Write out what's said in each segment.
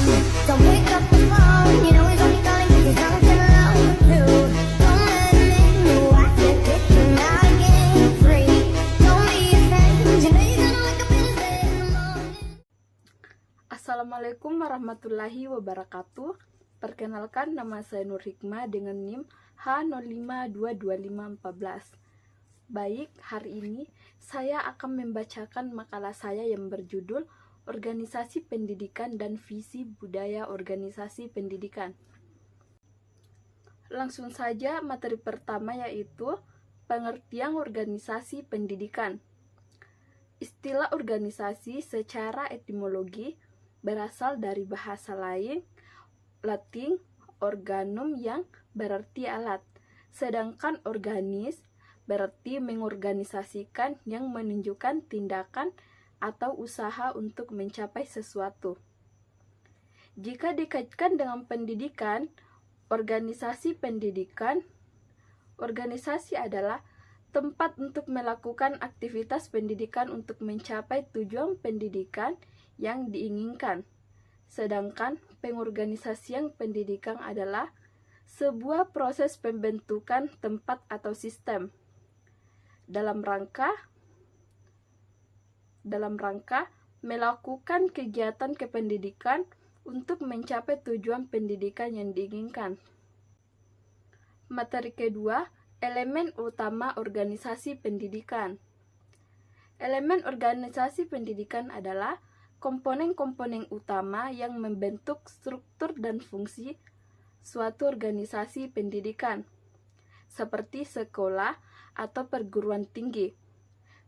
Don't pick up the phone, you know he's only calling 'cause he's drunk and alone too. Don't let him in, you have to kick him out again free. Don't be afraid, you know you're gonna wake up in his bed in the morning. Assalamualaikum warahmatullahi wabarakatuh. Perkenalkan, nama saya Nur Hikmah dengan NIM H0522514. Baik, hari ini saya akan membacakan makalah saya yang berjudul Organisasi Pendidikan dan Visi Budaya Organisasi Pendidikan. Langsung saja materi pertama, yaitu pengertian organisasi pendidikan. Istilah organisasi secara etimologi berasal dari bahasa Latin organum yang berarti alat, sedangkan organis berarti mengorganisasikan, yang menunjukkan tindakan atau usaha untuk mencapai sesuatu. Jika dikaitkan dengan pendidikan, organisasi adalah tempat untuk melakukan aktivitas pendidikan untuk mencapai tujuan pendidikan yang diinginkan. Sedangkan pengorganisasian pendidikan adalah sebuah proses pembentukan tempat atau sistem dalam rangka melakukan kegiatan kependidikan untuk mencapai tujuan pendidikan yang diinginkan. Materi kedua, elemen utama organisasi pendidikan. Elemen organisasi pendidikan adalah komponen-komponen utama yang membentuk struktur dan fungsi suatu organisasi pendidikan, seperti sekolah atau perguruan tinggi.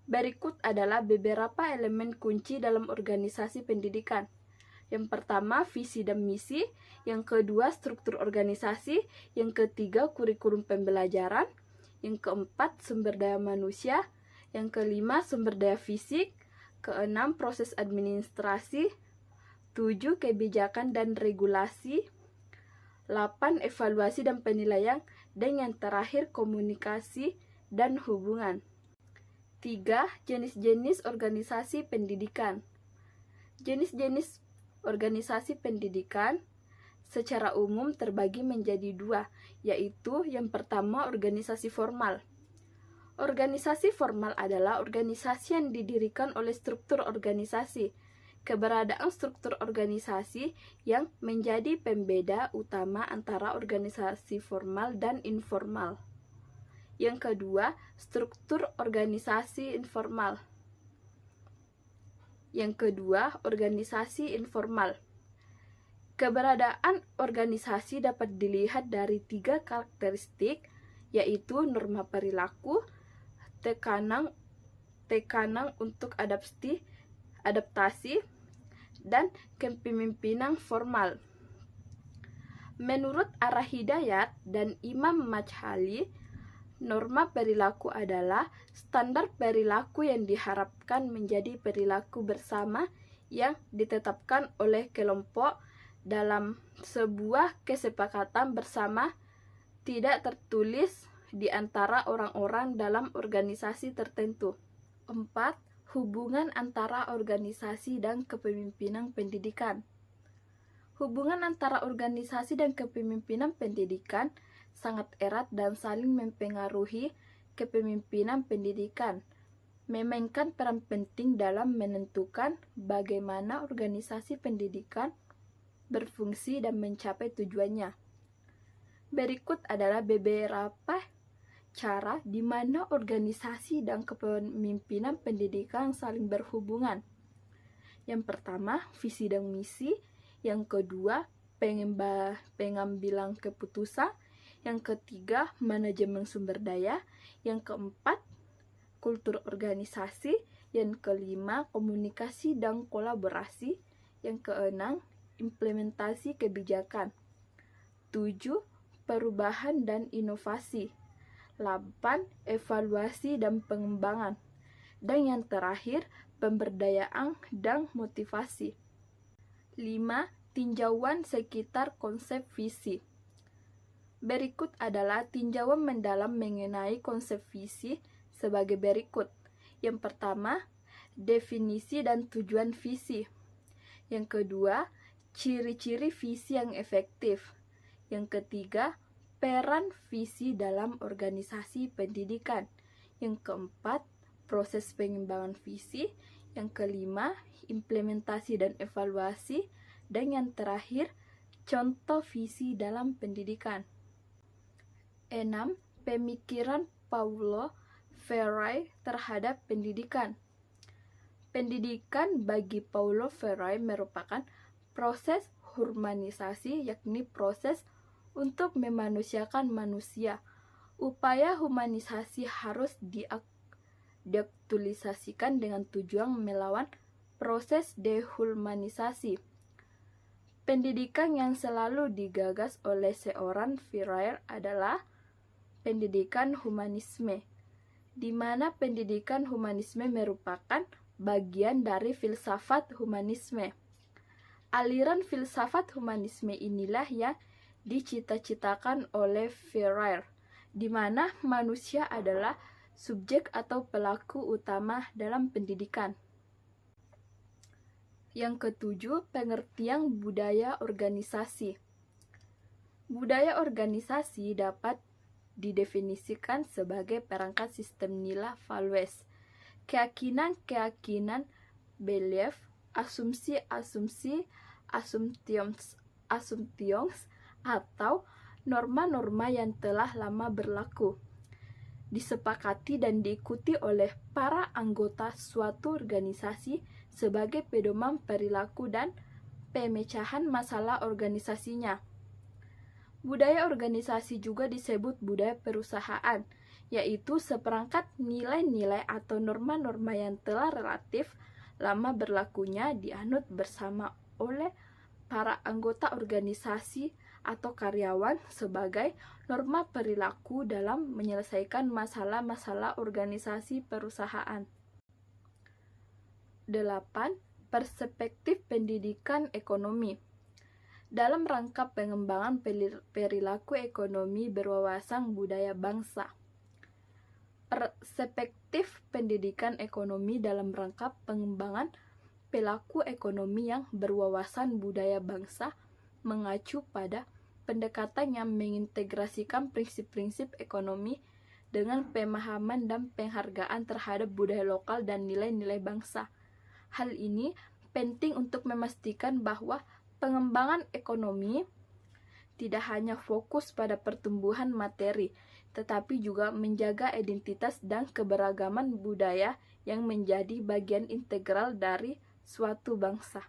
Berikut adalah beberapa elemen kunci dalam organisasi pendidikan. Yang pertama, visi dan misi. Yang kedua, struktur organisasi. Yang ketiga, kurikulum pembelajaran. Yang keempat, sumber daya manusia. Yang kelima, sumber daya fisik. Keenam, proses administrasi. 7, kebijakan dan regulasi. 8, evaluasi dan penilaian. Dan yang terakhir, komunikasi dan hubungan. 3, jenis-jenis organisasi pendidikan. Jenis-jenis organisasi pendidikan secara umum terbagi menjadi 2, yaitu yang pertama, organisasi formal. Organisasi formal adalah organisasi yang didirikan oleh struktur organisasi. Keberadaan struktur organisasi yang menjadi pembeda utama antara organisasi formal dan informal. Yang kedua, struktur organisasi informal. Keberadaan organisasi dapat dilihat dari 3 karakteristik, yaitu norma perilaku, tekanan untuk adaptasi, dan kepemimpinan formal. Menurut Ar-Hidayat dan Imam Majhali, norma perilaku adalah standar perilaku yang diharapkan menjadi perilaku bersama yang ditetapkan oleh kelompok dalam sebuah kesepakatan bersama, tidak tertulis di antara orang-orang dalam organisasi tertentu. 4. Hubungan antara organisasi dan kepemimpinan pendidikan. Hubungan antara organisasi dan kepemimpinan pendidikan sangat erat dan saling mempengaruhi kepemimpinan pendidikan, memainkan peran penting dalam menentukan bagaimana organisasi pendidikan berfungsi dan mencapai tujuannya. Berikut adalah beberapa cara di mana organisasi dan kepemimpinan pendidikan saling berhubungan. Yang pertama, visi dan misi. Yang kedua, pengambilan keputusan. Yang ketiga, manajemen sumber daya. Yang keempat, kultur organisasi. Yang kelima, komunikasi dan kolaborasi. Yang keenam, implementasi kebijakan. 7, perubahan dan inovasi. 8, evaluasi dan pengembangan. Dan yang terakhir, pemberdayaan dan motivasi. 5, tinjauan sekitar konsep visi. Berikut adalah tinjauan mendalam mengenai konsep visi sebagai berikut. Yang pertama, definisi dan tujuan visi. Yang kedua, ciri-ciri visi yang efektif. Yang ketiga, peran visi dalam organisasi pendidikan. Yang keempat, proses pengembangan visi. Yang kelima, implementasi dan evaluasi. Dan yang terakhir, contoh visi dalam pendidikan. 6. Pemikiran Paulo Freire terhadap pendidikan. Pendidikan bagi Paulo Freire merupakan proses humanisasi, yakni proses untuk memanusiakan manusia. Upaya humanisasi harus diaktualisasikan dengan tujuan melawan proses dehumanisasi. Pendidikan yang selalu digagas oleh seorang Freire adalah pendidikan humanisme, di mana pendidikan humanisme merupakan bagian dari filsafat humanisme. Aliran filsafat humanisme inilah yang dicita-citakan oleh Freire, di mana manusia adalah subjek atau pelaku utama dalam pendidikan. Yang ketujuh, pengertian budaya organisasi. Budaya organisasi dapat didefinisikan sebagai perangkat sistem nilai values, keyakinan-keyakinan, belief, asumsi-asumsi, assumptions, atau norma-norma yang telah lama berlaku, disepakati dan diikuti oleh para anggota suatu organisasi sebagai pedoman perilaku dan pemecahan masalah organisasinya. Budaya organisasi juga disebut budaya perusahaan, yaitu seperangkat nilai-nilai atau norma-norma yang telah relatif lama berlakunya dianut bersama oleh para anggota organisasi atau karyawan sebagai norma perilaku dalam menyelesaikan masalah-masalah organisasi perusahaan. 8. Perspektif pendidikan ekonomi. Dalam rangka pengembangan perilaku ekonomi berwawasan budaya bangsa. Perspektif pendidikan ekonomi dalam rangka pengembangan perilaku ekonomi yang berwawasan budaya bangsa mengacu pada pendekatan yang mengintegrasikan prinsip-prinsip ekonomi dengan pemahaman dan penghargaan terhadap budaya lokal dan nilai-nilai bangsa. Hal ini penting untuk memastikan bahwa pengembangan ekonomi tidak hanya fokus pada pertumbuhan materi, tetapi juga menjaga identitas dan keberagaman budaya yang menjadi bagian integral dari suatu bangsa.